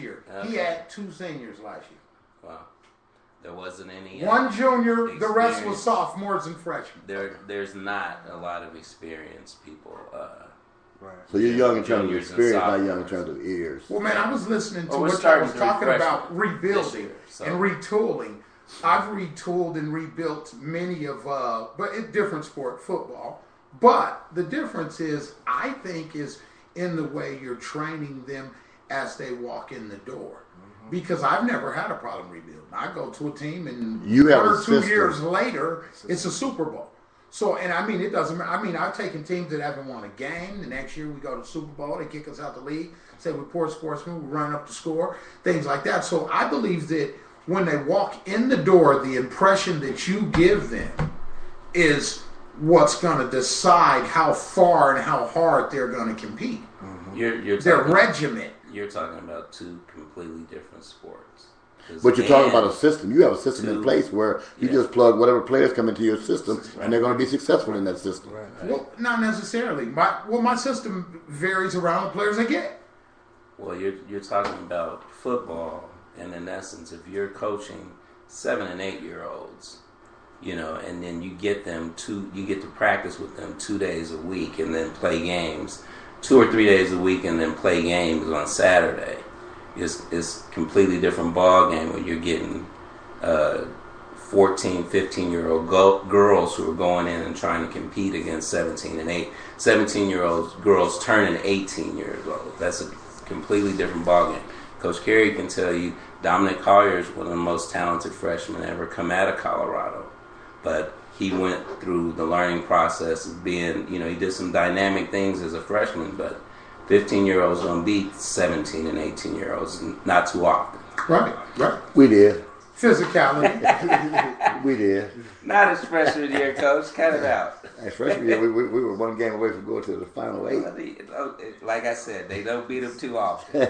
year. Okay. He had 2 seniors last year. Wow. There wasn't any. One junior, experience. The rest was sophomores and freshmen. There's not a lot of experienced people. Right. So you're young in terms of Juniors and experience, not young in sophomores. terms of years. Well, man, I was listening to we're what y'all starting was to talking refresh about this rebuilding year, so. and retooling. I've retooled and rebuilt many of, but it's different sport, football. But the difference is, I think, is in the way you're training them as they walk in the door. Because I've never had a problem rebuilding. I go to a team and You have 1 a or 2 system. years later, it's a Super Bowl. So, and I mean, it doesn't matter. I mean, I've taken teams that haven't won a game. The next year we go to the Super Bowl. They kick us out the league. Say we're poor sportsmen. We run up the score. Things like that. So I believe that when they walk in the door, the impression that you give them is what's going to decide how far and how hard they're going to compete. You're Their talking, regiment. You're talking about 2 completely different sports. But you're talking about a system. You have a system in place where you Yeah. just plug whatever players come into your system, and they're going to be successful in that system. Right. Well, not necessarily. My system varies around the players I get. Well, you're talking about football, and in essence, if you're coaching 7 and 8 year olds, and then you get to practice with them 2 days a week, and then play games 2 or 3 days a week, and then play games on Saturday. It's completely different ball game when you're getting 14, 15-year-old girls who are going in and trying to compete against 17-year-old girls turning 18 years old. That's a completely different ball game. Coach Carey can tell you Dominic Collier is one of the most talented freshmen ever come out of Colorado. But he went through the learning process of being, he did some dynamic things as a freshman, but 15-year-olds don't beat 17 and 18-year-olds not too often. Right. We did. Physicality. We did. Not his freshman year, Coach. Cut it out. As freshman year, we were 1 game away from going to the final 8. Like I said, they don't beat them too often.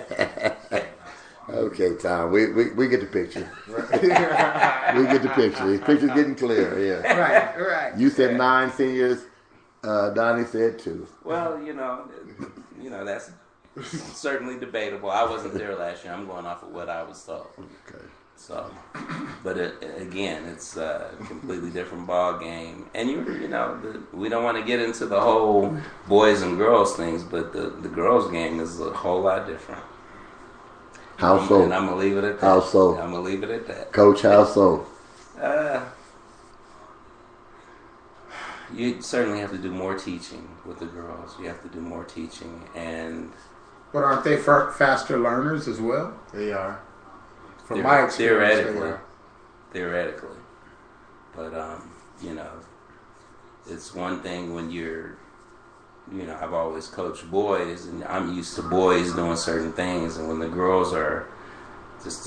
Okay, Tom, we get the picture. We get the picture. The picture's getting clear, yeah. Right. You said 9 seniors. Donnie said 2. Well, that's certainly debatable. I wasn't there last year. I'm going off of what I was told. Okay. So, but again, it's a completely different ball game. And we don't want to get into the whole boys and girls things, but the girls game is a whole lot different. How so? And I'm gonna leave it at that. How so? I'm gonna leave it at that. Coach, how so? You certainly have to do more teaching with the girls. You have to do more teaching, But aren't they faster learners as well? They are. From my experience, theoretically. But it's one thing when you're, I've always coached boys, and I'm used to boys doing certain things, and when the girls are just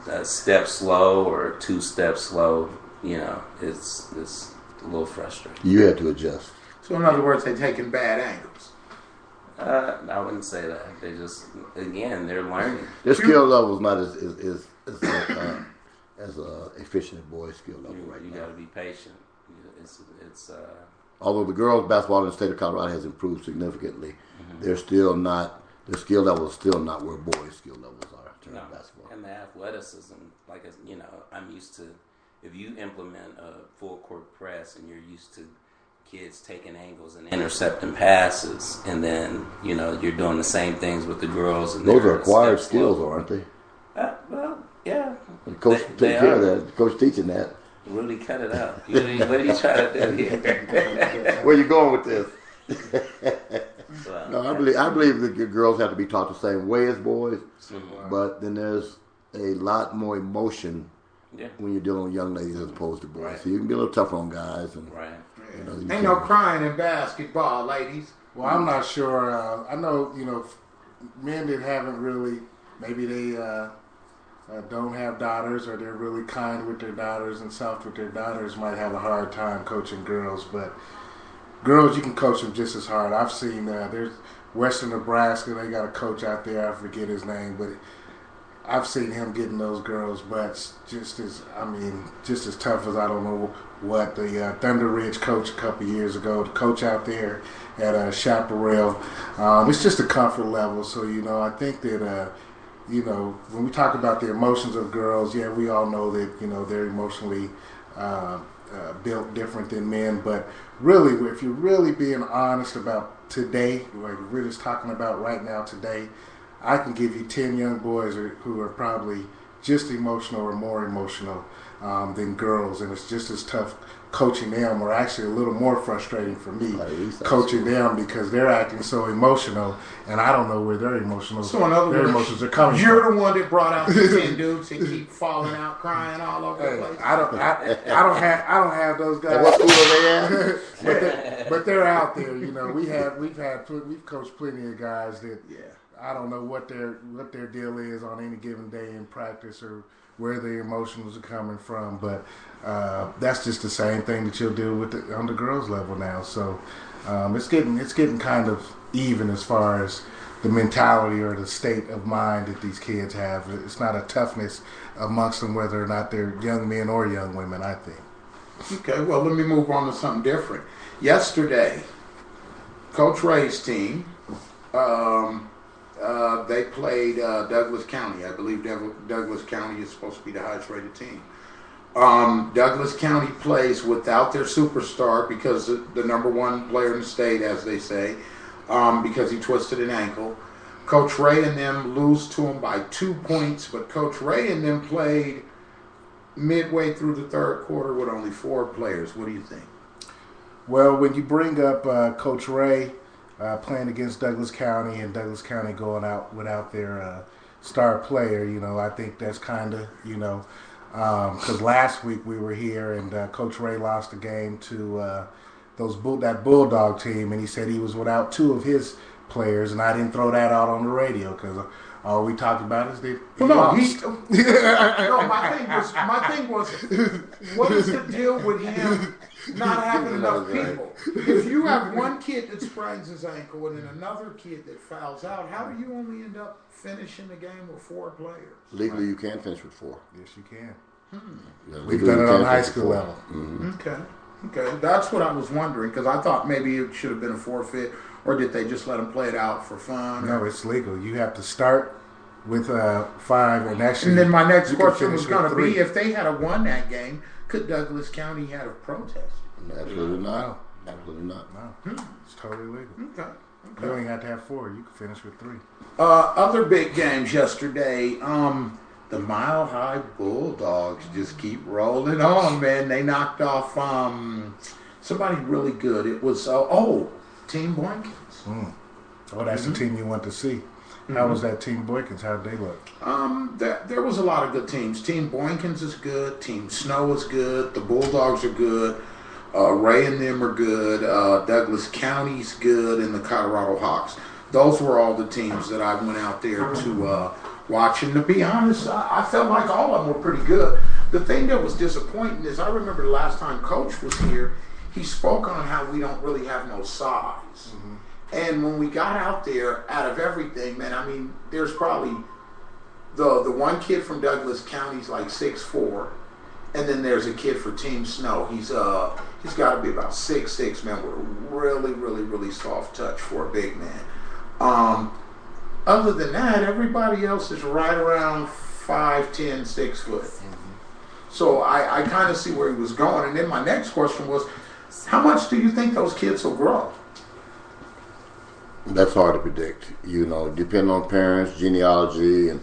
a step slow or 2 steps slow, it's a little frustrating. You had to adjust. So in other words, they're taking bad angles. I wouldn't say that. They just, again, they're learning. Their skill level is not as efficient as boys' skill level right You now. got to be patient. It's Although the girls' basketball in the state of Colorado has improved significantly, they're still not. Their skill level is still not where boys' skill levels are in terms of basketball. And the athleticism, I'm used to. If you implement a full court press and you're used to kids taking angles and intercepting passes, and then you're doing the same things with the girls. And those are acquired skills, aren't they? Well, yeah. The coach take care of that. The coach teaching that. Rudy, cut it out. What are you trying to do here? Where you going with this? No, I believe the girls have to be taught the same way as boys, but then there's a lot more emotion when you're dealing with young ladies as opposed to boys. Right. So you can be a little tougher on guys. And, Ain't no crying in basketball, ladies. Well, I'm not sure. I know, men that haven't really, maybe they don't have daughters, or they're really kind with their daughters and soft with their daughters, might have a hard time coaching girls. But girls, you can coach them just as hard. I've seen there's Western Nebraska. They got a coach out there. I forget his name, but I've seen him getting those girls' butts just as tough as I don't know what the Thunder Ridge coach a couple years ago. The coach out there at Chaparral. It's just a comfort level. So I think that when we talk about the emotions of girls, yeah, we all know that, they're emotionally built different than men. But really, if you're really being honest about today, like we're just talking about right now today, I can give you 10 young boys who are probably just emotional or more emotional than girls, and it's just as tough coaching them, or actually a little more frustrating for me coaching them because they're acting so emotional, and I don't know where their emotions are coming from. You're the one that brought out the 10 dudes that keep falling out, crying all over the place. I don't have those guys. What school are they at? but they're out there. We've coached plenty of guys that I don't know what their deal is on any given day in practice or where their emotions are coming from, but that's just the same thing that you'll deal with on the girls' level now. So it's getting kind of even as far as the mentality or the state of mind that these kids have. It's not a toughness amongst them, whether or not they're young men or young women, I think. Okay, well, let me move on to something different. Yesterday, Coach Ray's team, they played Douglas County. I believe Douglas County is supposed to be the highest rated team. Douglas County plays without their superstar because the number one player in the state, as they say, because he twisted an ankle. Coach Ray and them lose to him by 2 points, but Coach Ray and them played midway through the third quarter with only 4 players. What do you think? Well, when you bring up Coach Ray playing against Douglas County and Douglas County going out without their star player, I think that's kind of, because last week we were here and Coach Ray lost the game to that Bulldog team, and he said he was without 2 of his players, and I didn't throw that out on the radio because all we talked about is that he lost. My thing was, what is the deal with him not having enough people? If you have one kid that sprains his ankle and then another kid that fouls out, how do you only end up finishing the game with 4 players? Legally, you can finish with 4. Yes, you can. Yeah, we've done it on high school level. Mm-hmm. Okay, that's what I was wondering, because I thought maybe it should have been a forfeit, or did they just let them play it out for fun? No, it's legal. You have to start with 5, and actually. And then my next question was going to be, if they had won that game, could Douglas County have protested? Absolutely not. Absolutely not. No, it's totally legal. Okay. You don't even have to have 4. You can finish with 3. Other big games yesterday. The Mile High Bulldogs just keep rolling on, man. They knocked off somebody really good. It was Team Boykins. Oh, that's the team you want to see. How was that Team Boykins? How did they look? There was a lot of good teams. Team Boykins is good. Team Snow is good. The Bulldogs are good. Ray and them are good. Douglas County's good, and the Colorado Hawks. Those were all the teams that I went out there to watch. And to be honest, I felt like all of them were pretty good. The thing that was disappointing is I remember the last time Coach was here, he spoke on how we don't really have no size. Mm-hmm. And when we got out there, out of everything, man, I mean, there's probably the one kid from Douglas County's like 6'4", and then there's a kid for Team Snow. He's got to be about 6'6", man, with a really, really, really soft touch for a big man. Other than that, everybody else is right around 5'10", 6 foot. Mm-hmm. So I kind of see where he was going. And then my next question was, how much do you think those kids will grow? That's hard to predict. Depending on parents, genealogy, and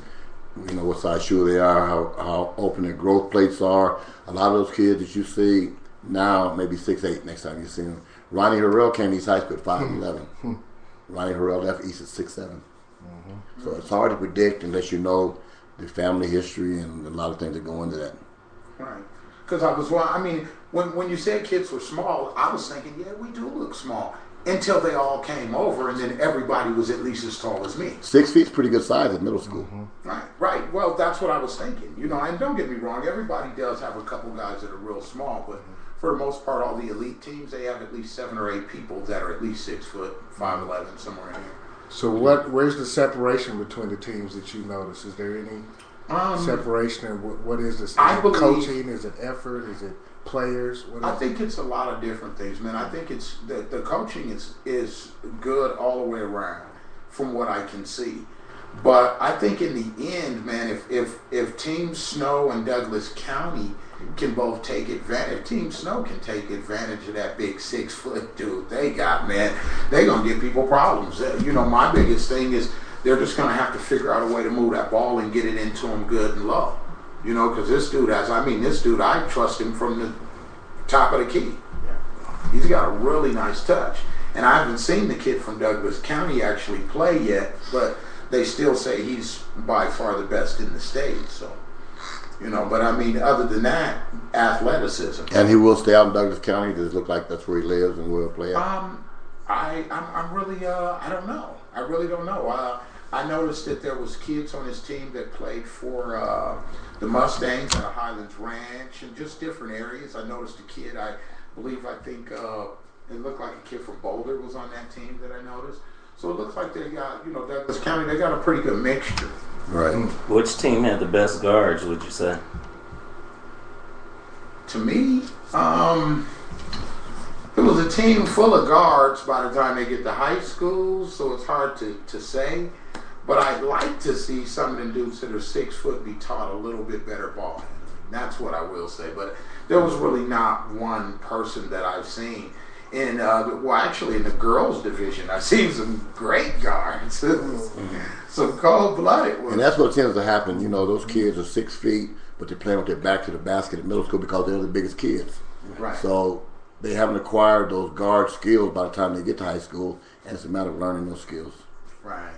what size shoe they are, how open their growth plates are. A lot of those kids that you see now, maybe 6'8" next time you see them. Ronnie Harrell came to East High School at 5'11". Ronnie Harrell left East at 6'7". So it's hard to predict unless you know the family history and a lot of things that go into that. Right. Because when you said kids were small, I was thinking, yeah, we do look small. Until they all came over, and then everybody was at least as tall as me. 6 feet's pretty good size at middle school. Mm-hmm. Right. Well, that's what I was thinking. And don't get me wrong, everybody does have a couple guys that are real small, but for the most part, all the elite teams, they have at least 7 or 8 people that are at least 6 foot, 5'11", somewhere in here. So where's the separation between the teams that you notice? Is there any separation? And what is this? Is it coaching? Is it effort? Is it players? I think it's a lot of different things, man. I think it's the coaching is good all the way around from what I can see. But I think in the end, man, if Team Snow and Douglas County can both take advantage, if Team Snow can take advantage of that big 6 foot dude they got, man, they're going to give people problems. You know, my biggest thing is they're just going to have to figure out a way to move that ball and get it into him good and low. You know, because this dude, I trust him from the top of the key. He's got a really nice touch. And I haven't seen the kid from Douglas County actually play yet, but they still say he's by far the best in the state. So, you know, but I mean, other than that, athleticism. And he will stay out in Douglas County. Does it look like that's where he lives and will play out? I'm really, I don't know. I really don't know. I noticed that there was kids on his team that played for the Mustangs at Highlands Ranch and just different areas. I noticed a kid, I think it looked like a kid from Boulder was on that team that I noticed. So it looks like they got, you know, Douglas County, they got a pretty good mixture. Right. Which team had the best guards, would you say? To me, it was a team full of guards by the time they get to high school, so it's hard to say. But I'd like to see some of them dudes that are 6 foot be taught a little bit better ball handling. That's what I will say. But there was really not one person that I've seen. Actually, in the girls' division, I've seen some great guards, some cold-blooded ones. And that's what tends to happen. You know, those kids are 6 feet, but they're playing with their back to the basket in middle school because they're the biggest kids. Right. So they haven't acquired those guard skills by the time they get to high school, and it's a matter of learning those skills. Right.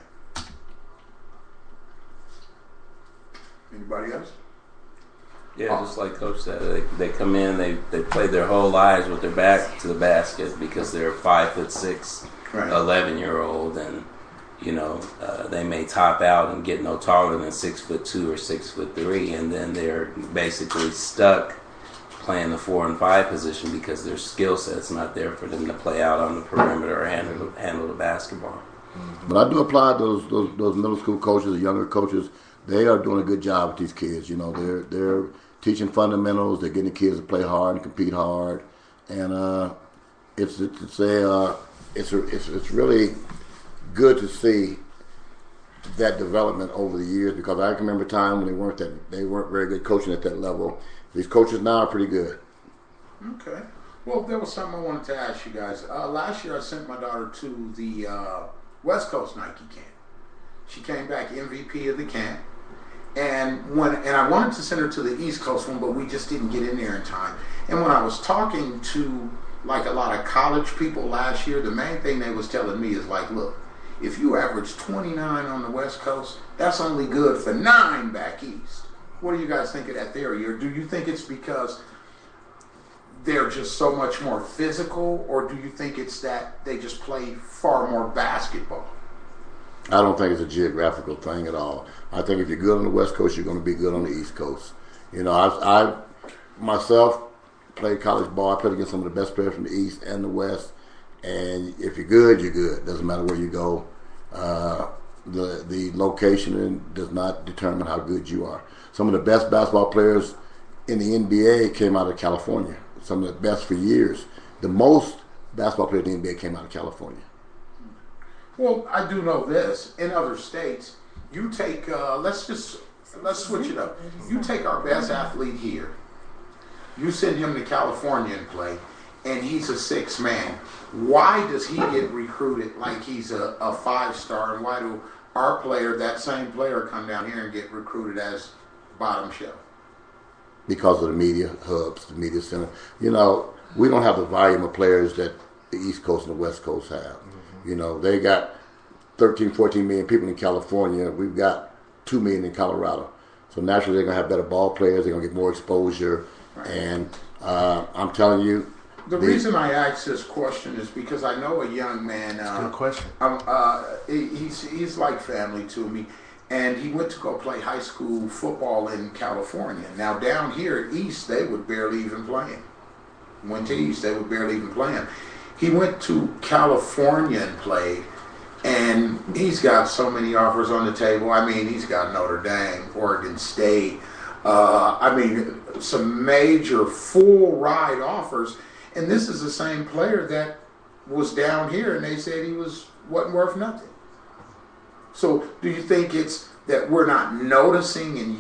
Anybody else? Yeah, just like Coach said, they come in, they play their whole lives with their back to the basket because they're 5'6", right. 11-year-old, and you know they may top out and get no taller than 6'2" or 6'3", and then they're basically stuck playing the 4 and 5 position because their skill set's not there for them to play out on the perimeter or handle the basketball. But I do applaud those middle school coaches, the younger coaches. They are doing a good job with these kids. You know, they're teaching fundamentals. They're getting the kids to play hard and compete hard, and it's really good to see that development over the years, because I can remember a time when they weren't very good coaching at that level. These coaches now are pretty good. Okay. Well, there was something I wanted to ask you guys. Last year, I sent my daughter to the West Coast Nike camp. She came back MVP of the camp. And I wanted to send her to the East Coast one, but we just didn't get in there in time. And when I was talking to like a lot of college people last year, the main thing they was telling me is like, look, if you average 29 on the West Coast, that's only good for 9 back east. What do you guys think of that theory? Or do you think it's because they're just so much more physical, or do you think it's that they just play far more basketball? I don't think it's a geographical thing at all. I think if you're good on the West Coast, you're going to be good on the East Coast. You know, I myself played college ball. I played against some of the best players from the East and the West. And if you're good, you're good. Doesn't matter where you go. The location does not determine how good you are. Some of the best basketball players in the NBA came out of California. Some of the best for years. The most basketball players in the NBA came out of California. Well, I do know this. In other states, you take, let's switch it up. You take our best athlete here. You send him to California and play, and he's a 6 man. Why does he get recruited like he's a 5-star, and why do our player, that same player, come down here and get recruited as bottom shelf? Because of the media hubs, the media center. You know, we don't have the volume of players that the East Coast and the West Coast have. You know, they got 13, 14 million people in California. We've got 2 million in Colorado. So naturally, they're going to have better ball players. They're going to get more exposure. Right. And I'm telling you. The reason I ask this question is because I know a young man. Good question. He's like family to me. And he went to go play high school football in California. Now, down here at East, they would barely even play him. Went to East, they would barely even play him. He went to California and played, and he's got so many offers on the table. I mean, he's got Notre Dame, Oregon State. Some major full ride offers. And this is the same player that was down here, and they said he wasn't worth nothing. So do you think it's that we're not noticing and